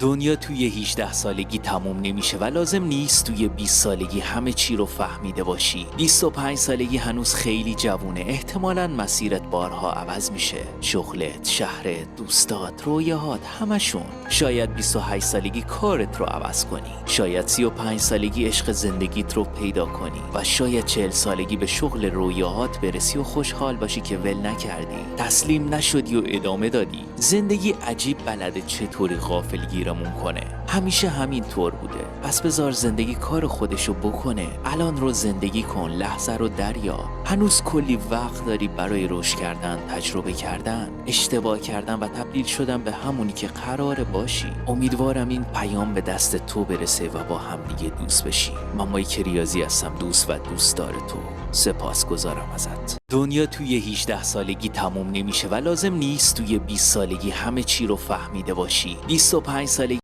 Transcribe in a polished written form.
دنیا توی 18 سالگی تموم نمیشه و لازم نیست توی 20 سالگی همه چی رو فهمیده باشی. 25 سالگی هنوز خیلی جوونه. احتمالاً مسیرت بارها عوض میشه. شغلت، شهرت، دوستات، رویاهات، همشون. شاید 28 سالگی کارت رو عوض کنی. شاید 35 سالگی عشق زندگیت رو پیدا کنی و شاید 40 سالگی به شغل رویاهات برسی و خوشحال باشی که ول نکردی. تسلیم نشدی و ادامه دادی. زندگی عجیب بلده چطوری غافلگیرمون کنه. همیشه همین طور بوده. پس بذار زندگی کار خودشو بکنه. الان رو زندگی کن، لحظه رو دریا. هنوز کلی وقت داری برای رشد کردن، تجربه کردن، اشتباه کردن و تبدیل شدن به همونی که قراره باشی. امیدوارم این پیام به دست تو برسه و با هم دیگه دوست بشی. من مایک ریاضی هستم، دوست و دوستدار تو. سپاسگزارم ازت. دنیا توی 18 سالگی تموم نمیشه و لازم نیست توی 20 سالگی همه چی رو فهمیده باشی. 25 سالگی